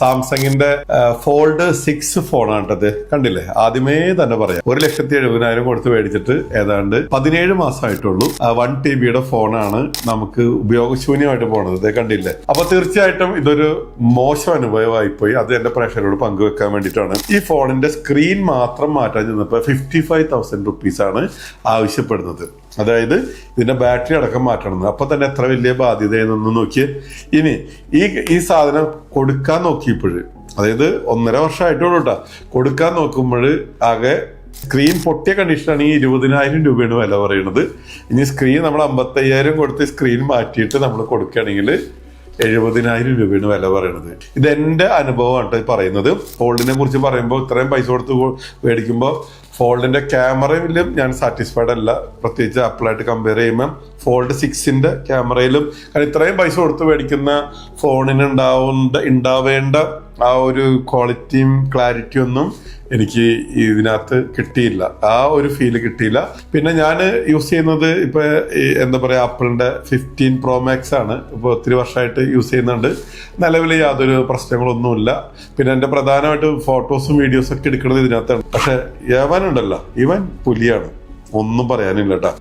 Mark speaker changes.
Speaker 1: സാംസങ്ങിന്റെ ഫോൾഡ് 6 ഫോണാണ് കേട്ടത്. കണ്ടില്ലേ, ആദ്യമേ തന്നെ പറയാം, 1,70,000 കൊടുത്ത് മേടിച്ചിട്ട് ഏതാണ്ട് 17 മാസമായിട്ടുള്ളൂ. 1 TB ഫോണാണ് നമുക്ക് ഉപയോഗശൂന്യമായിട്ട് പോണത്. ഇത് കണ്ടില്ലേ. അപ്പൊ തീർച്ചയായിട്ടും ഇതൊരു മോശം അനുഭവമായി പോയി. അത് എന്റെ പ്രേക്ഷകരോട് പങ്കുവെക്കാൻ വേണ്ടിയിട്ടാണ്. ഈ ഫോണിന്റെ സ്ക്രീൻ മാത്രം മാറ്റാൻ ചെന്നപ്പോൾ 55,000 റുപ്പീസാണ് ആവശ്യപ്പെടുന്നത്. അതായത് ഇതിന്റെ ബാറ്ററി അടക്കം മാറ്റണം. അപ്പൊ തന്നെ എത്ര വലിയ ബാധ്യതയെന്നൊന്ന് നോക്കിയേ. ഇനി ഈ സാധനം കൊടുക്കാൻ നോക്കിയപ്പോഴ്, അതായത് 1.5 വർഷമായിട്ടുള്ളൂ കേട്ടോ, കൊടുക്കാൻ നോക്കുമ്പോൾ ആകെ സ്ക്രീൻ പൊട്ടിയ കണ്ടീഷനാണ് ഈ 20,000 രൂപയാണ് വില പറയുന്നത്. ഇനി സ്ക്രീൻ നമ്മൾ 55,000 കൊടുത്ത് സ്ക്രീൻ മാറ്റിയിട്ട് നമ്മൾ കൊടുക്കുകയാണെങ്കിൽ 70,000 രൂപയാണ് വില പറയുന്നത്. ഇതെന്റെ അനുഭവമാണ് പറയുന്നത്. ഫോൾഡിനെ കുറിച്ച് പറയുമ്പോൾ ഇത്രയും പൈസ കൊടുത്ത് മേടിക്കുമ്പോൾ ഫോൾഡിന്റെ ക്യാമറയിലും ഞാൻ സാറ്റിസ്ഫൈഡ് അല്ല. പ്രത്യേകിച്ച് ആപ്പിളായിട്ട് കമ്പയർ ചെയ്യുമ്പോൾ ഫോൾഡ് 6ന്റെ ക്യാമറയിലും, കാരണം ഇത്രയും പൈസ കൊടുത്ത് മേടിക്കുന്ന ഫോണിന് ഉണ്ടാവേണ്ട ആ ഒരു ക്വാളിറ്റിയും ക്ലാരിറ്റിയും ഒന്നും എനിക്ക് ഇതിനകത്ത് കിട്ടിയില്ല. ആ ഒരു ഫീല് കിട്ടിയില്ല. പിന്നെ ഞാൻ യൂസ് ചെയ്യുന്നത് ഇപ്പൊ എന്താ പറയാ, ആപ്പിളിന്റെ 15 Pro Max ആണ്. ഇപ്പൊ ഒത്തിരി വർഷമായിട്ട് യൂസ് ചെയ്യുന്നുണ്ട്. നിലവിൽ യാതൊരു പ്രശ്നങ്ങളൊന്നുമില്ല. പിന്നെ എന്റെ പ്രധാനമായിട്ട് ഫോട്ടോസും വീഡിയോസും ഒക്കെ എടുക്കുന്നത് ഇതിനകത്താണ്. പക്ഷെ ഇവൻ ഉണ്ടല്ലോ, ഇവൻ പുലിയാണ്, ഒന്നും പറയാനില്ല കേട്ടോ.